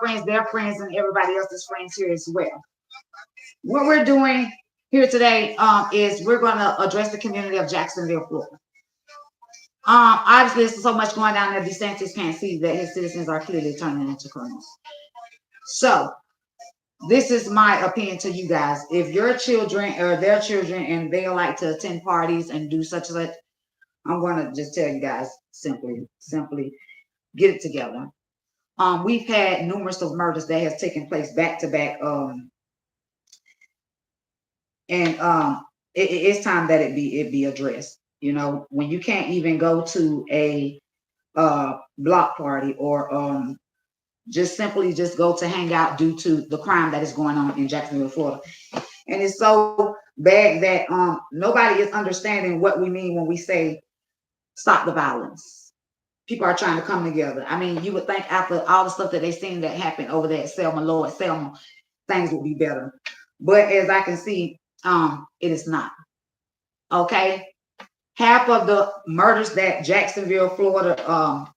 friends, their friends, and everybody else's friends here as well. What we're doing here today is we're going to address the community of Jacksonville, Florida. Obviously, there's so much going down there. DeSantis can't see that his citizens are clearly turning into criminals. So, this is my opinion to you guys. If your children or their children and they like to attend parties and do such and such, I'm going to just tell you guys simply get it together. We've had numerous of murders that has taken place back to back. And it's time that it be addressed. You know, when you can't even go to a block party or just simply just go to hang out due to the crime that is going on in Jacksonville, Florida. And it's so bad that nobody is understanding what we mean when we say stop the violence. People are trying to come together. I mean, you would think after all the stuff that they seen that happened over there at Selma, Lord Selma, things would be better. But as I can see, it is not. Okay. Half of the murders that Jacksonville, Florida,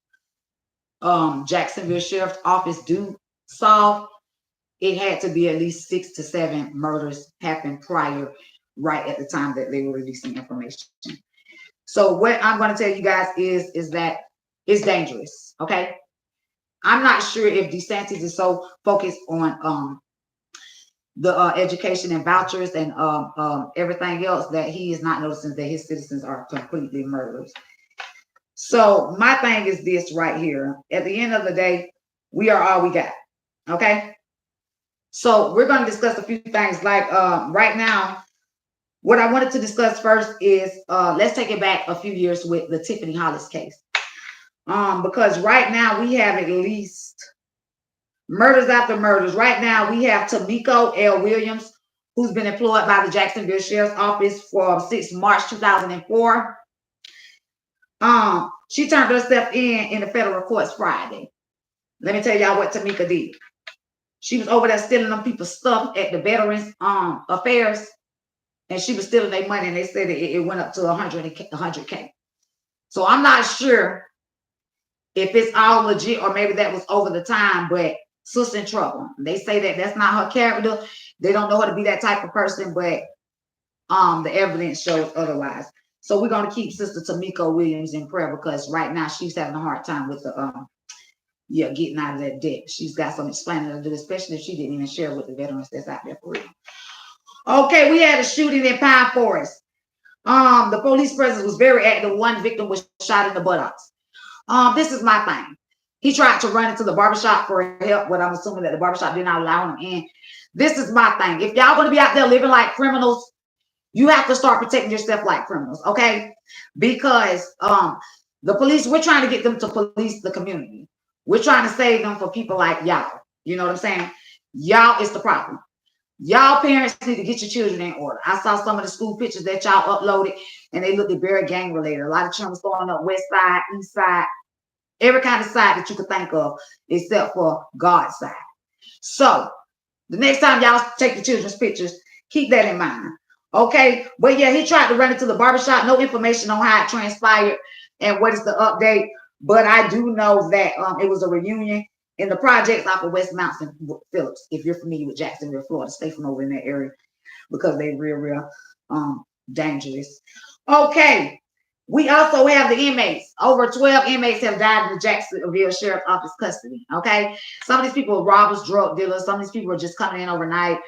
Jacksonville Sheriff's Office do solve, it had to be at least 6 to 7 murders happened prior, right at the time that they were releasing information. So what I'm going to tell you guys is that it's dangerous. Okay. I'm not sure if DeSantis is so focused on the education and vouchers and everything else that he is not noticing that his citizens are completely murderers. So my thing is this right here. At the end of the day, we are all we got. Okay. So we're going to discuss a few things like right now. What I wanted to discuss first is let's take it back a few years with the Tiffany Hollis case. Because right now we have at least murders after murders. Right now we have Tamiko L. Williams, who's been employed by the Jacksonville Sheriff's Office for since March 2004. She turned herself in the federal courts Friday. Let me tell y'all what Tamika did. She was over there stealing them people's stuff at the Veterans Affairs, and she was stealing their money, and they said it went up to 100K. So I'm not sure if it's all legit or maybe that was over the time, but sis in trouble. They say that that's not her character. They don't know her to be that type of person, but the evidence shows otherwise. So we're going to keep Sister Tamiko Williams in prayer because right now she's having a hard time with the getting out of that debt. She's got some explaining to do, especially if she didn't even share with the veterans that's out there for real. Okay, we had a shooting in Pine Forest. The police presence was very active. One victim was shot in the buttocks. This is my thing. He tried to run into the barbershop for help, but I'm assuming that the barbershop did not allow him in. This is my thing. If y'all going to be out there living like criminals, you have to start protecting yourself like criminals, okay? Because the police, we're trying to get them to police the community. We're trying to save them for people like y'all. You know what I'm saying? Y'all is the problem. Y'all parents need to get your children in order. I saw some of the school pictures that y'all uploaded, and they looked very gang related. A lot of children going up west side, east side, every kind of side that you could think of, except for God's side. So the next time y'all take your children's pictures, keep that in mind. Okay, but yeah, he tried to run into the barbershop. No information on how it transpired and what is the update. But I do know that it was a reunion in the projects off of West Mountain Phillips. If you're familiar with Jacksonville, Florida, stay from over in that area because they're real dangerous. Okay, we also have the inmates. Over 12 inmates have died in the Jacksonville Sheriff's Office custody. Okay, some of these people are robbers, drug dealers. Some of these people are just coming in overnight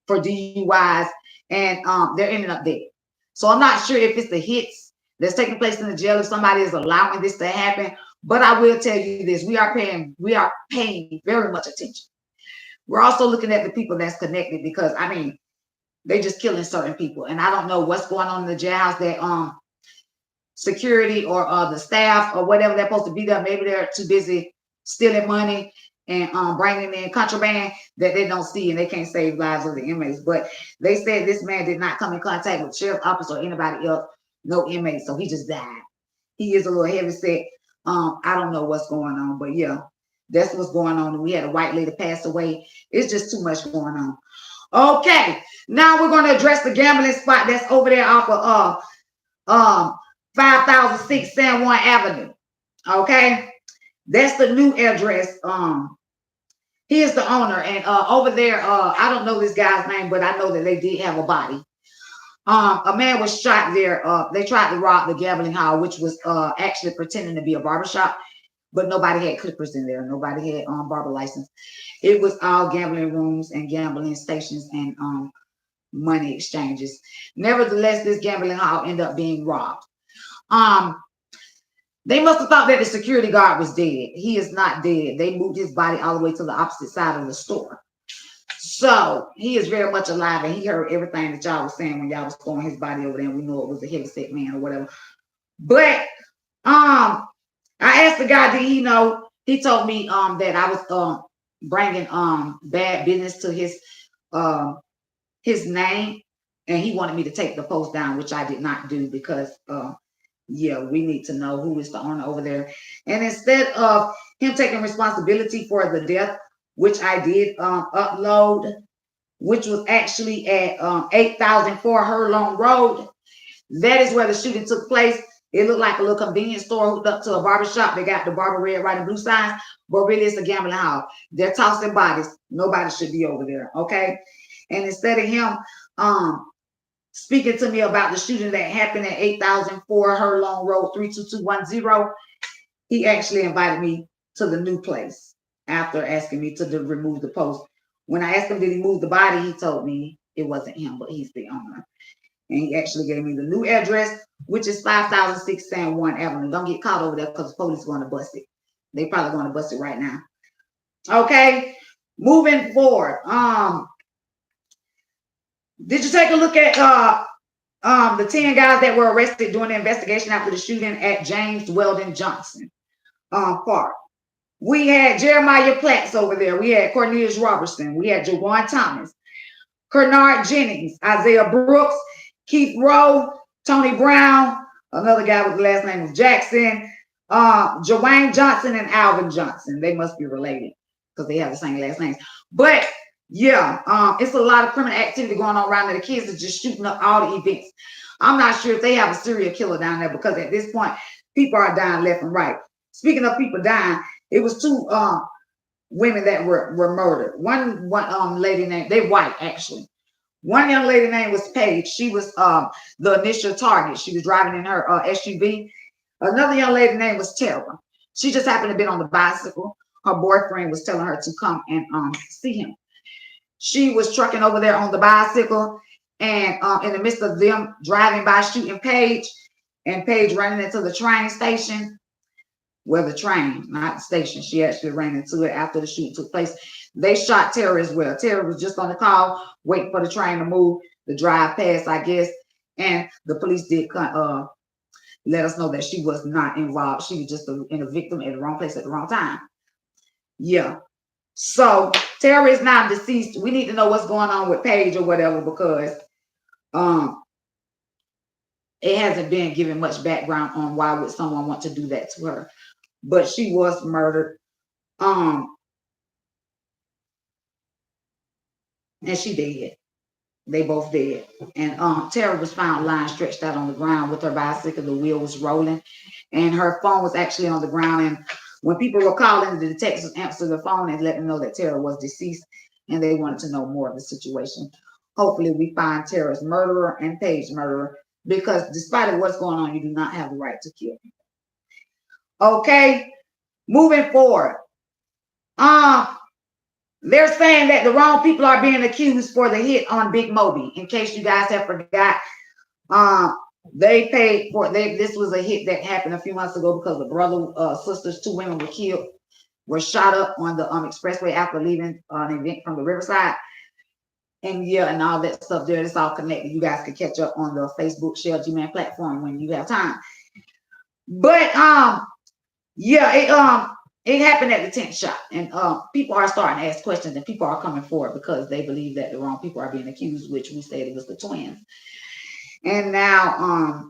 for DUIs, and they're ending up dead. So I'm not sure if it's the hits that's taking place in the jail, if somebody is allowing this to happen. But I will tell you this: we are paying very much attention. We're also looking at the people that's connected because I mean, they just killing certain people, and I don't know what's going on in the jailhouse that security or the staff or whatever they're supposed to be there. Maybe they're too busy stealing money and bringing in contraband that they don't see, and they can't save lives of the inmates. But they said this man did not come in contact with the sheriff's office or anybody else, no inmates, so he just died. He is a little heavy set. I don't know what's going on, but yeah, that's what's going on. We had a white lady pass away. It's just too much going on. Okay, now we're going to address the gambling spot that's over there off of 5006 San Juan Avenue. Okay, that's the new address He is the owner, and over there, I don't know this guy's name, but I know that they did have a body. A man was shot there. They tried to rob the gambling hall, which was actually pretending to be a barbershop, but nobody had clippers in there. Nobody had barber license. It was all gambling rooms and gambling stations and money exchanges. Nevertheless, this gambling hall ended up being robbed. Um, they must have thought that the security guard was dead. He is not dead. They moved his body all the way to the opposite side of the store. So he is very much alive, and he heard everything that y'all was saying when y'all was throwing his body over there. And we know it was a heavy set man or whatever. But I asked the guy, did he know? He told me that I was bringing bad business to his name, and he wanted me to take the post down, which I did not do because yeah, we need to know who is the owner over there. And instead of him taking responsibility for the death, which I did upload, which was actually at 8004 Hurlong Road. That is where the shooting took place. It looked like a little convenience store hooked up to a barber shop. They got the barber red, white, and blue signs, but really it's a gambling hall. They're tossing bodies. Nobody should be over there, okay? And instead of him speaking to me about the shooting that happened at 8004 Hurlong Road 32210, he actually invited me to the new place after asking me to remove the post. When I asked him, did he move the body? He told me it wasn't him, but he's the owner. And he actually gave me the new address, which is 5006 San Juan Avenue. Don't get caught over there because the police are going to bust it. They probably going to bust it right now. Okay, moving forward. Did you take a look at the 10 guys that were arrested during the investigation after the shooting at James Weldon Johnson Park? We had Jeremiah Platts over there. We had Cornelius Robertson. We had Jawan Thomas, Kernard Jennings, Isaiah Brooks, Keith Rowe, Tony Brown, another guy with the last name of Jackson, Joanne Johnson, and Alvin Johnson. They must be related because they have the same last names. But yeah, it's a lot of criminal activity going on around there. The kids are just shooting up all the events. I'm not sure if they have a serial killer down there because at this point, people are dying left and right. Speaking of people dying, it was two women that were murdered. One lady named, they white actually. One young lady name was Paige. She was the initial target. She was driving in her SUV. Another young lady name was Tara. She just happened to be on the bicycle. Her boyfriend was telling her to come and see him. She was trucking over there on the bicycle, and in the midst of them driving by, shooting Paige, and Paige running into the train station. Well, the train, not the station. She actually ran into it after the shooting took place. They shot Tara as well. Tara was just on the call, waiting for the train to move, the drive past, I guess. And the police did let us know that she was not involved. She was just a victim at the wrong place at the wrong time. Yeah. So Tara is now deceased. We need to know what's going on with Paige or whatever because it hasn't been given much background on why would someone want to do that to her. But she was murdered. And she dead. They both dead. And Tara was found lying stretched out on the ground with her bicycle. The wheel was rolling, and her phone was actually on the ground. And when people were calling, the detectives answered the phone and let them know that Tara was deceased, and they wanted to know more of the situation. Hopefully, we find Tara's murderer and Paige's murderer, because despite of what's going on, you do not have the right to kill people. Okay, moving forward. They're saying that the wrong people are being accused for the hit on Big Moby. In case you guys have forgot, they paid for this was a hit that happened a few months ago because the brother, sisters, two women were killed, were shot up on the expressway after leaving an event from the Riverside. And yeah, and all that stuff there, it's all connected. You guys can catch up on the Facebook Shell Gman platform when you have time. But yeah, it happened at the tent shop, and people are starting to ask questions, and people are coming forward because they believe that the wrong people are being accused, which we said it was the twins. And now,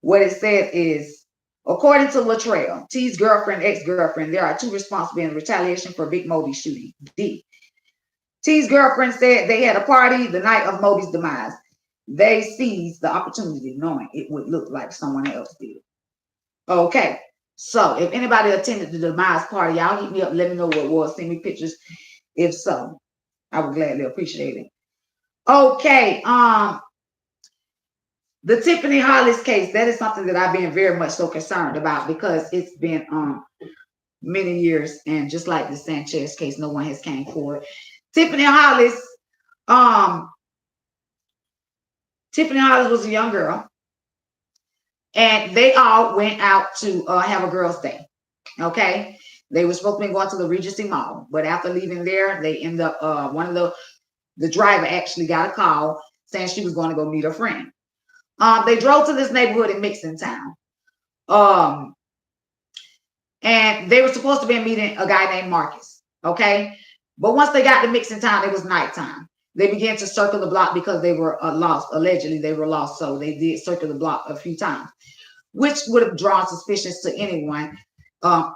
what it said is, according to Latrell, T's girlfriend, ex-girlfriend, there are two responsible in retaliation for Big Moby's shooting. D. T's girlfriend said they had a party the night of Moby's demise. They seized the opportunity knowing it would look like someone else did. Okay. So if anybody attended the demise party, y'all hit me up, let me know what it was, send me pictures. If so, I would gladly appreciate it. Okay, the Tiffany Hollis case, that is something that I've been very much so concerned about because it's been many years, and just like the Sanchez case, no one has came forward. Tiffany Hollis, um, Tiffany Hollis was a young girl, and they all went out to have a girls' day. Okay, they were supposed to be going to the Regency Mall, but after leaving there, they end up one of the driver actually got a call saying she was going to go meet her friend. They drove to this neighborhood in Mixon Town. Um, and they were supposed to be meeting a guy named Marcus. Okay, but once they got to Mixon Town, it was nighttime. They began to circle the block because they were lost. Allegedly, they were lost, so they did circle the block a few times, which would have drawn suspicions to anyone,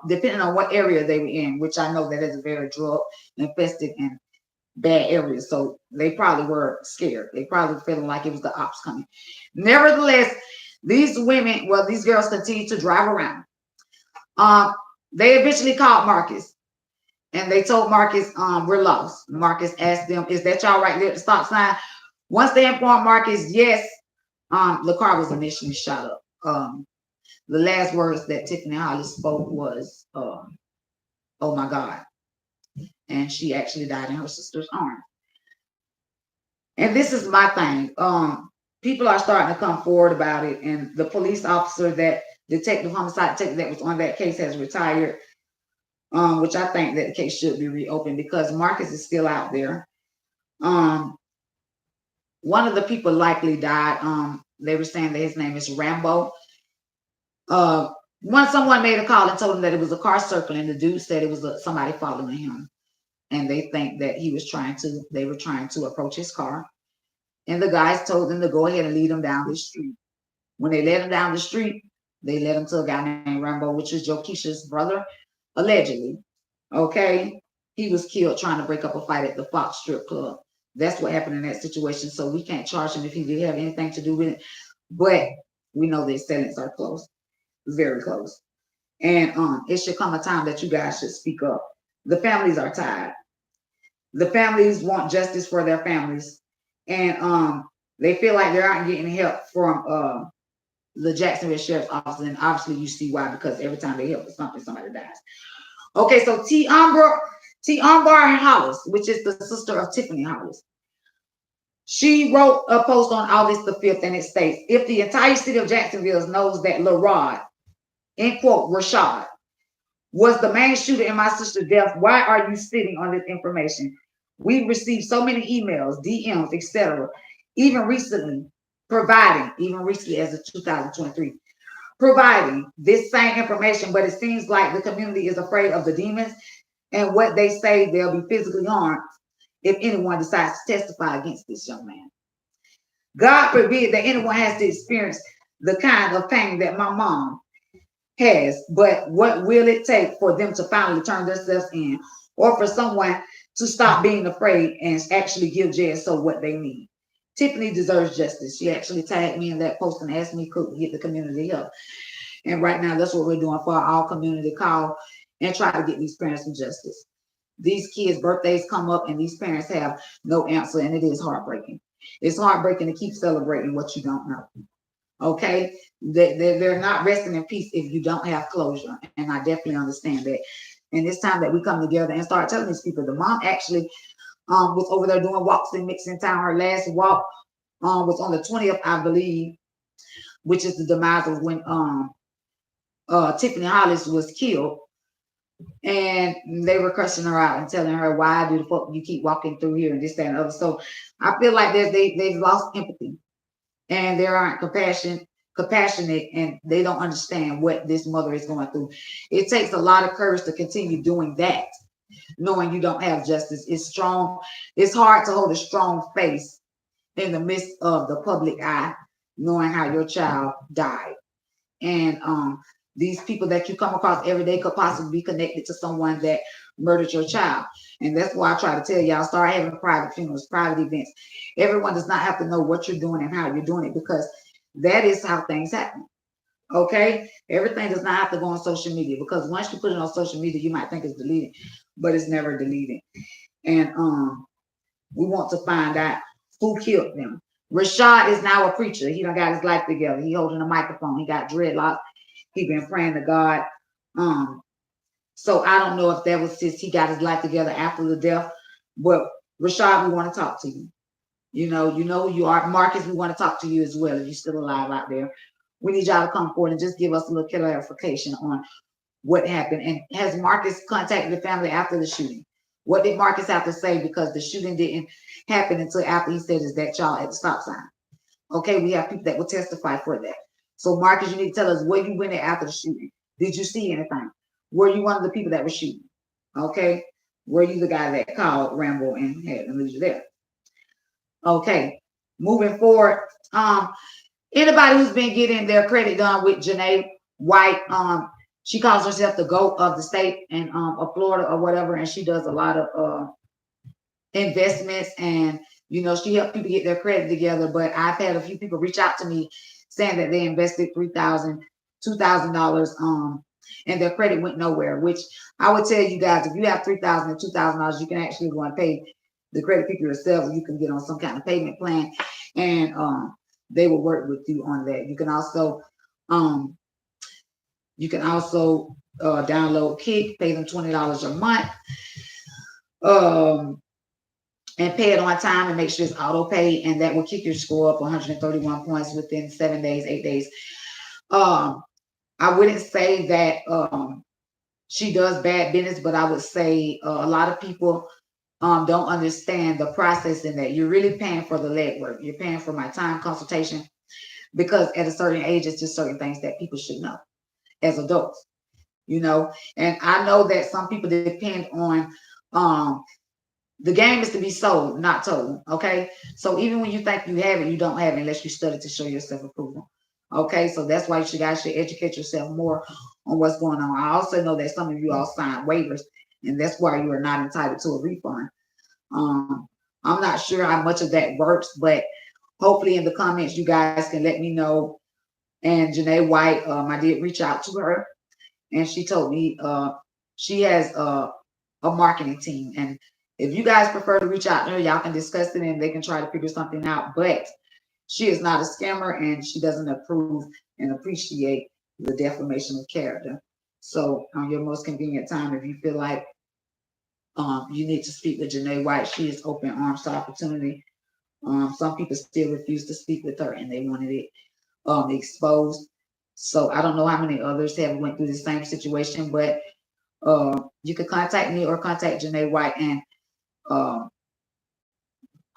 depending on what area they were in. Which I know that is a very drug infested and bad area, so they probably were scared. They probably feeling like it was the ops coming. Nevertheless, these women, well, these girls continued to drive around. They eventually called Marcus, and they told Marcus, we're lost. Marcus asked them, is that y'all right there at the stop sign? Once they informed Marcus, yes, the car was initially shot up. The last words that Tiffany Hollis spoke was, oh my God. And she actually died in her sister's arms. And this is my thing. People are starting to come forward about it, and the police officer, that homicide detective that was on that case, has retired. Which I think that the case should be reopened because Marcus is still out there. One of the people likely died. They were saying that his name is Rambo. Someone made a call and told him that it was a car circling. The dude said it was somebody following him, and they think that they were trying to approach his car. And the guys told them to go ahead and lead him down the street. When they led him down the street, they led him to a guy named Rambo, which is Jokisha's brother, allegedly. Okay, he was killed trying to break up a fight at the Fox Strip Club. That's what happened in that situation. So we can't charge him if he did have anything to do with it. But we know their settings are close, very close. And it should come a time that you guys should speak up. The families are tired. The families want justice for their families, and they feel like they aren't getting help from the Jacksonville Sheriff's Office. And obviously, you see why, because every time they help with something, somebody dies. Okay, so T. Ambar Hollis, which is the sister of Tiffany Hollis, she wrote a post on August the 5th, and it states, if the entire city of Jacksonville knows that LaRod, in quote, Rashad, was the main shooter in my sister's death, why are you sitting on this information? We've received so many emails, DMs, etc., even recently as of 2023, providing this same information, but it seems like the community is afraid of the demons and what they say they'll be physically harmed if anyone decides to testify against this young man. God forbid that anyone has to experience the kind of pain that my mom has, but what will it take for them to finally turn themselves in, or for someone to stop being afraid and actually give JSO what they need? Tiffany deserves justice. She actually tagged me in that post and asked me could we get the community help. And right now, that's what we're doing for our community call and try to get these parents some justice. These kids' birthdays come up and these parents have no answer, and it is heartbreaking. It's heartbreaking to keep celebrating what you don't know. Okay, they're not resting in peace if you don't have closure, and I definitely understand that. And it's time that we come together and start telling these people. The mom actually was over there doing walks in Mixon Town. Her last walk was on the 20th, I believe, which is the demise of when Tiffany Hollis was killed. And they were cursing her out and telling her, why do the fuck you keep walking through here and this, that, and other. So I feel like they've lost empathy, and they aren't compassionate, and they don't understand what this mother is going through. It takes a lot of courage to continue doing that, knowing you don't have justice. It's hard to hold a strong face in the midst of the public eye, knowing how your child died. And these people that you come across every day could possibly be connected to someone that murdered your child. And that's why I try to tell y'all, start having private funerals, private events. Everyone does not have to know what you're doing and how you're doing it, because that is how things happen. Okay, everything does not have to go on social media, because once you put it on social media, you might think it's deleted, but it's never deleted. And we want to find out who killed them. Rashad is now a preacher. He done got his life together. He holding a microphone. He got dreadlocks. He been praying to God. Um, so I don't know if that was since he got his life together after the death. But Rashad, we want to talk to you. You know who you are. Marcus, we want to talk to you as well if you're still alive out there. We need y'all to come forward and just give us a little clarification on what happened. And has Marcus contacted the family after the shooting? What did Marcus have to say? Because the shooting didn't happen until after he said, "Is that y'all at the stop sign?" Okay, we have people that will testify for that. So Marcus, you need to tell us where you went at after the shooting. Did you see anything? Were you one of the people that were shooting? Okay. Were you the guy that called Rambo and had them leave you there? Okay. Moving forward. Anybody who's been getting their credit done with Janae White, she calls herself the GOAT of the state and of Florida or whatever, and she does a lot of investments, and she helped people get their credit together. But I've had a few people reach out to me saying that they invested $3,000, $2,000, and their credit went nowhere. Which I would tell you guys, if you have $3,000 and $2,000, you can actually go and pay the credit people yourself. You can get on some kind of payment plan, and they will work with you on that. You can also download Kick, pay them $20 a month. And pay it on time and make sure it's auto pay, and that will kick your score up 131 points within 7 days, 8 days. I wouldn't say that she does bad business, but I would say a lot of people don't understand the process in that. You're really paying for the legwork. You're paying for my time consultation, because at a certain age, it's just certain things that people should know as adults, and I know that some people depend on the game is to be sold, not told. Okay. So even when you think you have it, you don't have it unless you study to show yourself approval. Okay. So that's why you guys should educate yourself more on what's going on. I also know that some of you all signed waivers, and that's why you are not entitled to a refund. I'm not sure how much of that works, but hopefully in the comments, you guys can let me know. And Janae White, I did reach out to her, and she told me she has a marketing team. And if you guys prefer to reach out to her, y'all can discuss it and they can try to figure something out. But she is not a scammer, and she doesn't approve and appreciate the defamation of character. So on your most convenient time, if you feel like you need to speak with Janae White, she is open arms to opportunity. Some people still refuse to speak with her, and they wanted it exposed. So I don't know how many others have went through the same situation, but you can contact me or contact Janae White, and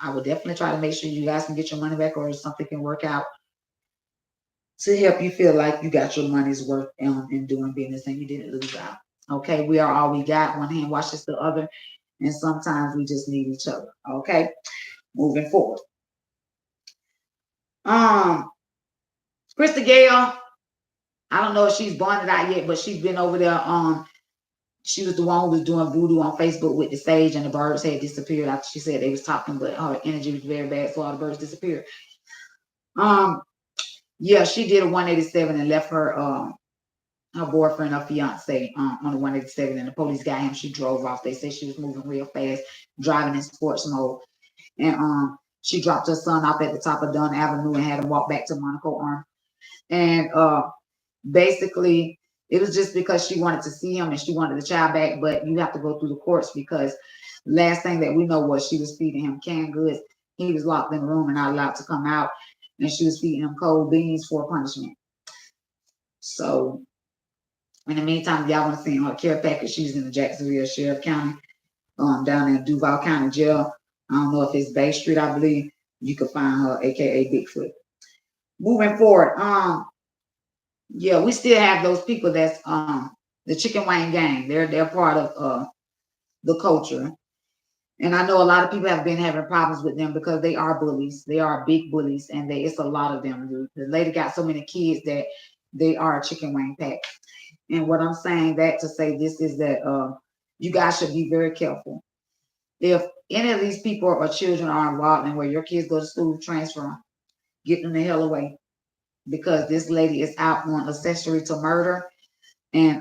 I will definitely try to make sure you guys can get your money back, or something can work out to help you feel like you got your money's worth in doing business and you didn't lose out. Okay, we are all we got. One hand washes the other, and sometimes we just need each other. Okay, moving forward. Krista Gale, I don't know if she's bonded out yet, but she's been over there. She was the one who was doing voodoo on Facebook with the sage, and the birds had disappeared after she said they was talking, but her energy was very bad, so all the birds disappeared. Yeah, she did a 187 and left her boyfriend, her fiance, on the 187, and the police got him. She drove off. They said she was moving real fast, driving in sports mode, and she dropped her son off at the top of Dunn Avenue and had him walk back to Monaco Arm. And basically, it was just because she wanted to see him and she wanted the child back, but you have to go through the courts, because last thing that we know was she was feeding him canned goods. He was locked in the room and not allowed to come out, and she was feeding him cold beans for punishment. So in the meantime, if y'all want to see her care package, she's in the Jacksonville Sheriff County, down in Duval County Jail. I don't know if it's Bay Street, I believe. You can find her, aka Bigfoot. Moving forward, yeah, we still have those people that's the Chicken Wing gang. They're part of the culture. And I know a lot of people have been having problems with them because they are bullies. They are big bullies, and it's a lot of them. The lady got so many kids that they are a chicken wing pack. And what I'm saying that to say this is that you guys should be very careful. If any of these people or children are involved in where your kids go to school, transfer them, get them the hell away, because this lady is out on accessory to murder, and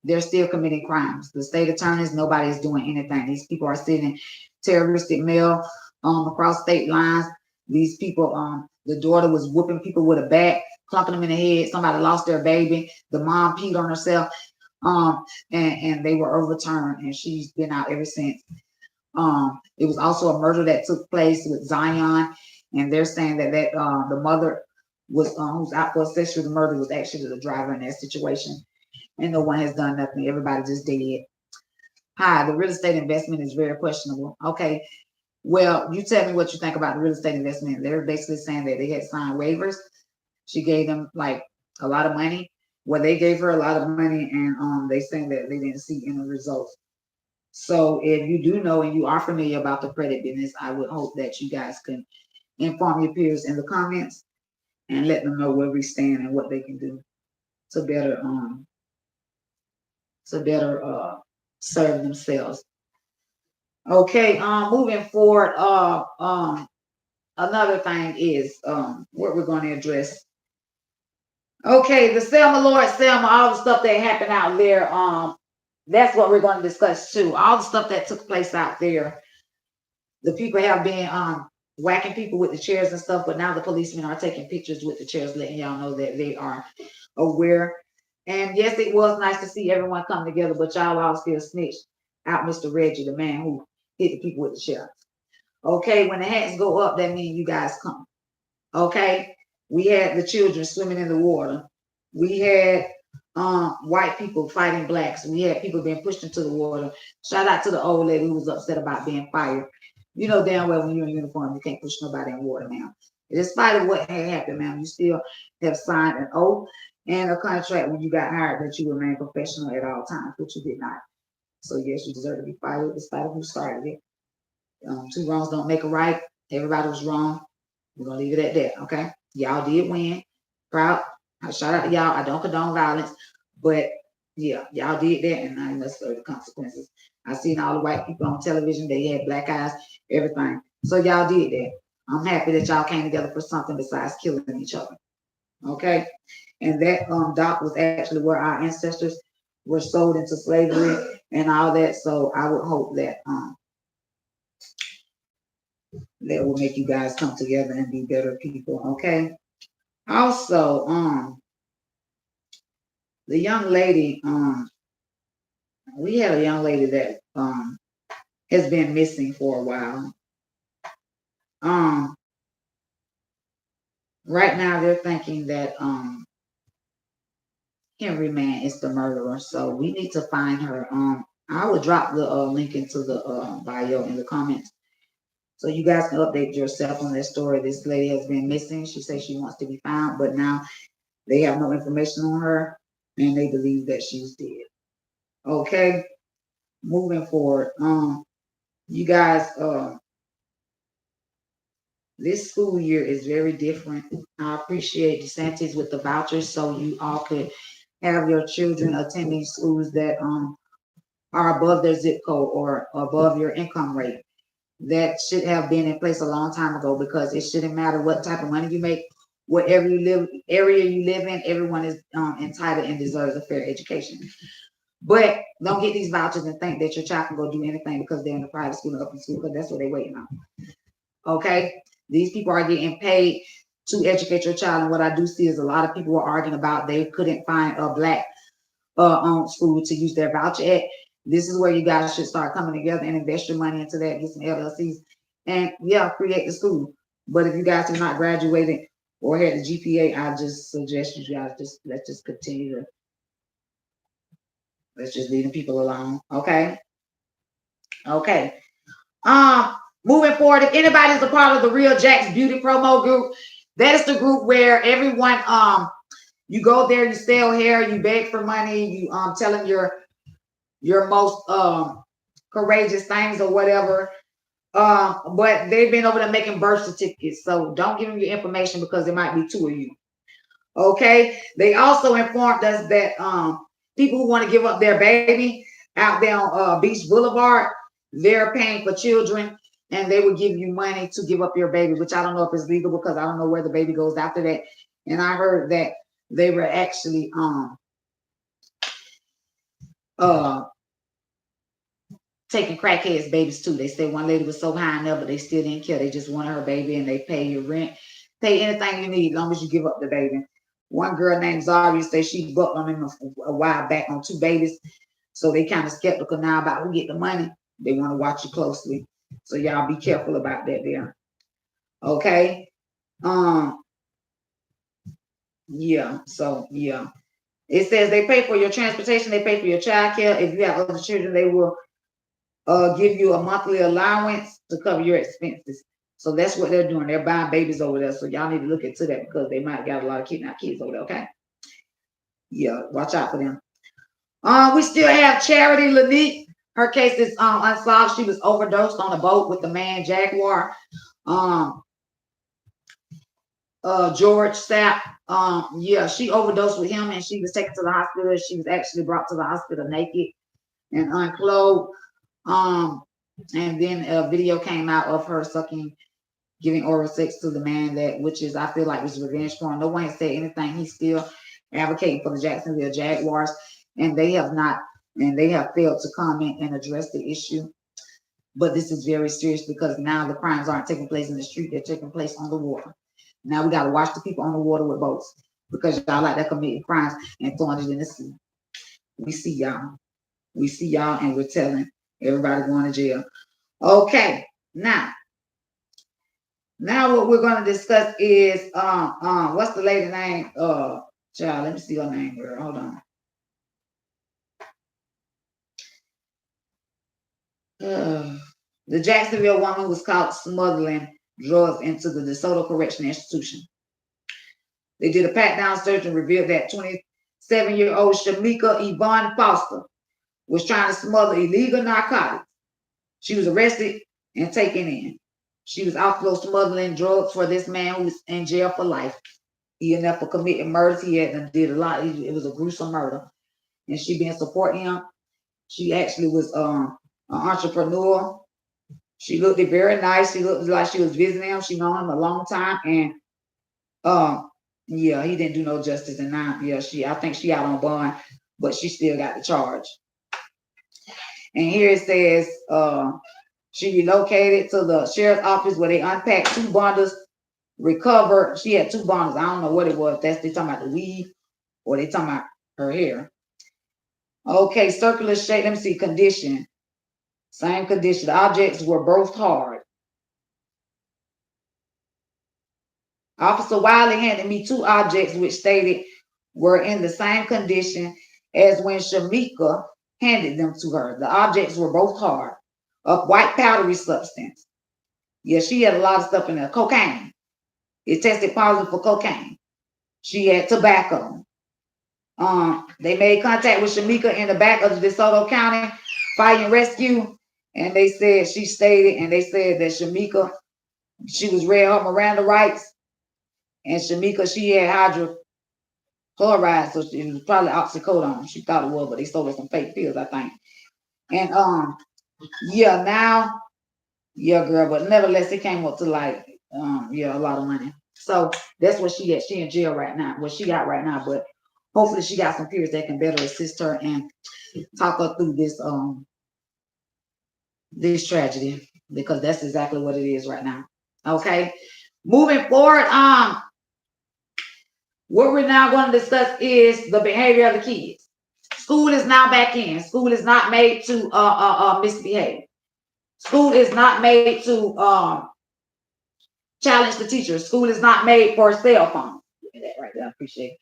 they're still committing crimes. The state attorneys, nobody is doing anything. These people are sending terroristic mail across state lines. These people, the daughter was whooping people with a bat, clunking them in the head. Somebody lost their baby. The mom peed on herself, and they were overturned, and she's been out ever since. It was also a murder that took place with Zion, and they're saying that the mother was who's out for sexual murder was actually the driver in that situation, and no one has done nothing. Everybody just dead. Hi, the real estate investment is very questionable. Okay, well, you tell me what you think about the real estate investment. They're basically saying that they had signed waivers. She gave them like a lot of money. Well, they gave her a lot of money, and they saying that they didn't see any results. So if you do know and you are familiar about the credit business, I would hope that you guys can inform your peers in the comments and let them know where we stand and what they can do to better serve themselves. Okay, moving forward, another thing is what we're going to address. Okay, the Selma Lord Selma, all the stuff that happened out there, that's what we're going to discuss too. All the stuff that took place out there. The people have been whacking people with the chairs and stuff, but now the policemen are taking pictures with the chairs, letting y'all know that they are aware. And yes, it was nice to see everyone come together, but y'all all still snitched out Mr. Reggie, the man who hit the people with the chair. Okay, when the hats go up, that means you guys come. Okay, we had the children swimming in the water. We had white people fighting blacks. We had people being pushed into the water. Shout out to the old lady who was upset about being fired. You know damn well when you're in uniform, you can't push nobody in water, ma'am. Despite of what had happened, ma'am, you still have signed an oath and a contract when you got hired that you remain professional at all times, which you did not. So yes, you deserve to be fired despite of who started it. Two wrongs don't make a right. Everybody was wrong. We're gonna leave it at that, okay? Y'all did win. Proud. I shout out to y'all. I don't condone violence, but yeah, y'all did that, and I must serve the consequences. I seen all the white people on television. They had black eyes, everything. So y'all did that. I'm happy that y'all came together for something besides killing each other. Okay, and that dock was actually where our ancestors were sold into slavery and all that. So I would hope that that will make you guys come together and be better people. Okay. Also, the young lady, we had a young lady that has been missing for a while. Um, right now they're thinking that Henry Man is the murderer, so we need to find her. I will drop the link into the bio in the comments, so you guys can update yourself on that story. This lady has been missing. She says she wants to be found, but now they have no information on her, and they believe that she's dead. Okay, moving forward. You guys, this school year is very different. I appreciate DeSantis with the vouchers, so you all could have your children attending schools that are above their zip code or above your income rate. That should have been in place a long time ago because it shouldn't matter what type of money you make, whatever you live area you live in, everyone is entitled and deserves a fair education. But don't get these vouchers and think that your child can go do anything because they're in a private school or up in school because that's what they're waiting on. Okay, these people are getting paid to educate your child, and what I do see is a lot of people are arguing about they couldn't find a black school to use their voucher at. This is where you guys should start coming together and invest your money into that, get some LLCs, and yeah, create the school. But if you guys are not graduated or had the GPA, I just suggest you guys let's just continue to let's just leave the people alone. Okay. Okay. Um, moving forward, if anybody's a part of the Real Jack's Beauty Promo Group, that is the group where everyone you go there, you sell hair, you beg for money, you tell them your most courageous things or whatever. But they've been over there making birth certificates, so don't give them your information because there might be two of you. Okay. They also informed us that people who want to give up their baby out there on Beach Boulevard, they're paying for children and they will give you money to give up your baby, which I don't know if it's legal because I don't know where the baby goes after that. And I heard that they were actually uh taking crackheads babies too. They said one lady was so high enough, but they still didn't care. They just wanted her baby, and they pay your rent, pay anything you need, as long as you give up the baby. One girl named Zaria said she bucked on him a while back on 2 babies, so they kind of skeptical now about who get the money. They want to watch you closely, so y'all be careful about that there. Okay. Um. Yeah. So yeah. It says they pay for your transportation, they pay for your child care. If you have other children, they will give you a monthly allowance to cover your expenses. So that's what they're doing. They're buying babies over there. So y'all need to look into that because they might got a lot of kidnapped kids over there. Okay. Yeah, watch out for them. We still have Charity Lanique. Her case is unsolved. She was overdosed on a boat with the man Jaguar. Um, George Sapp. Yeah, she overdosed with him and she was taken to the hospital. She was actually brought to the hospital naked and unclothed. And then a video came out of her giving oral sex to the man which is, I feel like, was revenge porn. No one has said anything. He's still advocating for the Jacksonville Jaguars, and they have failed to comment and address the issue. But this is very serious because now the crimes aren't taking place in the street; they're taking place on the water. Now we got to watch the people on the water with boats because y'all like that committing crimes and throwing it in the sea. We see y'all. We see y'all, and we're telling everybody going to jail. Okay, now what we're going to discuss is what's the lady name? Child, let me see her name, girl. Hold on. The Jacksonville woman was caught smuggling drugs into the DeSoto Correction Institution. They did a pat-down search and revealed that 27-year-old Shamika Yvonne Foster was trying to smuggle illegal narcotics. She was arrested and taken in. She was also smuggling drugs for this man who was in jail for life. He ended up for committing murders. He had did a lot. It was a gruesome murder, and she been supporting him. She actually was an entrepreneur. She looked very nice. She looked like she was visiting him. She known him a long time, and yeah, he didn't do no justice. And now, yeah, I think she out on bond, but she still got the charge. And here it says she relocated to the sheriff's office where they unpacked 2 bundles, recovered. She had 2 bundles. I don't know what it was. They talking about the weed or they talking about her hair. Okay, circular shape. Let me see. Condition. Same condition. The objects were both hard. Officer Wiley handed me 2 objects which stated were in the same condition as when Shamika handed them to her. The objects were both hard, of white powdery substance. Yeah, she had a lot of stuff in there. Cocaine. It tested positive for cocaine. She had tobacco. They made contact with Shamika in the back of the DeSoto County Fire and Rescue, and they said that Shamika, she was read her Miranda rights, and Shamika, she had hydrochloride, so it was probably oxycodone. She thought it was, but they sold her some fake pills, I think. And yeah, now, yeah, girl, but nevertheless, it came up to like a lot of money. So that's what she got. She in jail right now. What she got right now, but hopefully she got some peers that can better assist her and talk her through this tragedy, because that's exactly what it is right now. Okay. Moving forward, what we're now going to discuss is the behavior of the kids. School is now back in. School is not made to misbehave. School is not made to challenge the teacher. School is not made for cell phones. That right there, I appreciate it.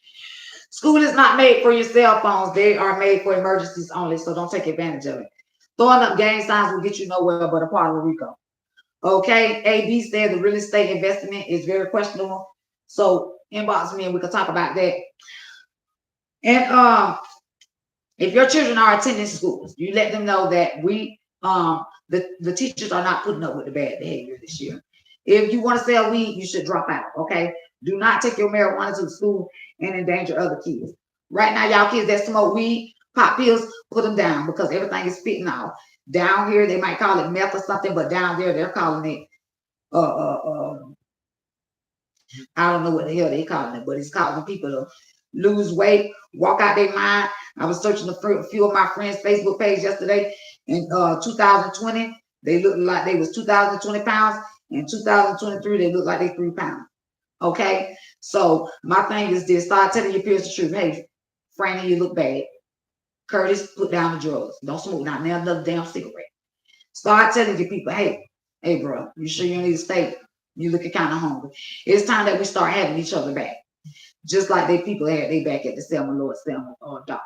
School is not made for your cell phones. They are made for emergencies only, so don't take advantage of it. Throwing up gang signs will get you nowhere but a Puerto Rico. Okay, AB said the real estate investment is very questionable. So inbox me and we can talk about that. And if your children are attending schools, you let them know that the teachers are not putting up with the bad behavior this year. If you want to sell weed, you should drop out. Okay, do not take your marijuana to the school and endanger other kids. Right now, y'all kids that smoke weed, pop pills, put them down because everything is spitting off. Down here, they might call it meth or something, but down there, they're calling it I don't know what the hell they calling it, but it's causing people lose weight, walk out their mind. I was searching a few of my friends' Facebook page yesterday. In 2020, they looked like they was 2,020 pounds. In 2023, they look like they 3 pounds. Okay, so my thing is this: start telling your peers the truth. Hey, Franny, you look bad. Curtis, put down the drugs. Don't smoke not another damn cigarette. Start telling your people, hey, bro, you sure you need to stay? You looking kind of hungry. It's time that we start having each other back, just like they people had they back at the Selma Lord Selma or Doc.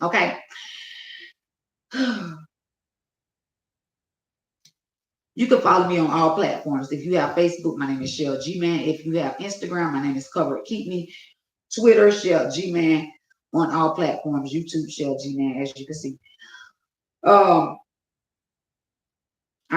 Okay. You can follow me on all platforms. If you have Facebook, my name is Chelle Gman. If you have Instagram, my name is Cover It Keep Me. Twitter, Chelle Gman. On all platforms. YouTube, Chelle Gman, as you can see. I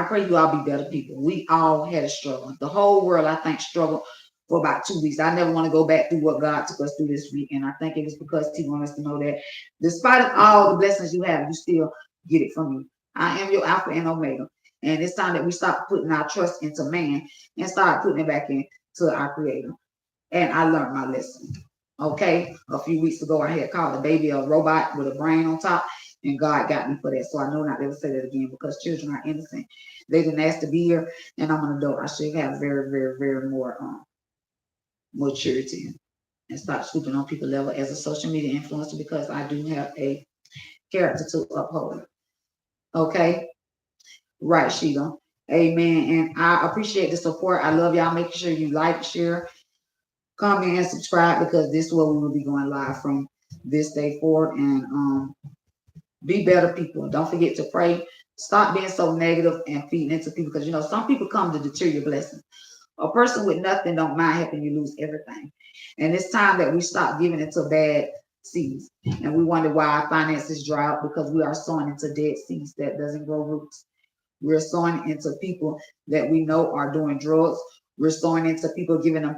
pray you all be better people. We all had a struggle. The whole world, I think, struggled for about 2 weeks. I never want to go back through what God took us through this week. And I think it was because He wanted us to know that despite of all the blessings you have, you still get it from me. I am your Alpha and Omega. And it's time that we stop putting our trust into man and start putting it back into our Creator. And I learned my lesson. Okay, a few weeks ago, I had called the baby a robot with a brain on top, and God got me for that. So I know not to ever say that again because children are innocent. They didn't ask to be here, and I'm an adult. I should have very, very, very more maturity and stop swooping on people level as a social media influencer because I do have a character to uphold. Okay, right, Sheila. Amen. And I appreciate the support. I love y'all. Making sure you like, share, comment, and subscribe because this is where we will be going live from this day forward. And be better people. Don't forget to pray. Stop being so negative and feeding into people because you know some people come to deter your blessing. A person with nothing don't mind helping you lose everything. And it's time that we stop giving into bad seeds. And we wonder why our finances dry up because we are sowing into dead seeds that doesn't grow roots. We're sowing into people that we know are doing drugs. We're sowing into people giving them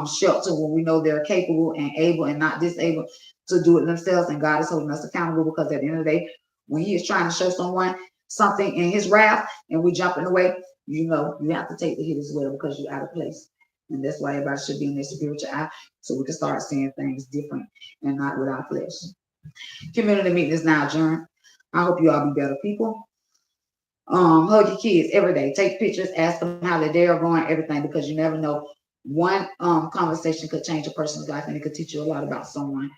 shelter when we know they're capable and able and not disabled to do it themselves. And God is holding us accountable because at the end of the day, when He is trying to show someone something in His wrath and we jumping away, you know, you have to take the hit as well because you're out of place. And that's why everybody should be in their spiritual eye so we can start seeing things different and not with our flesh. Community meeting is now adjourned. I hope you all be better people. Hug your kids every day. Take pictures, ask them how their day are going, everything, because you never know. One conversation could change a person's life and it could teach you a lot about someone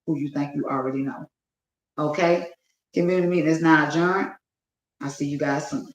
who you think you already know. Okay? Community meeting is now adjourned. I'll see you guys soon.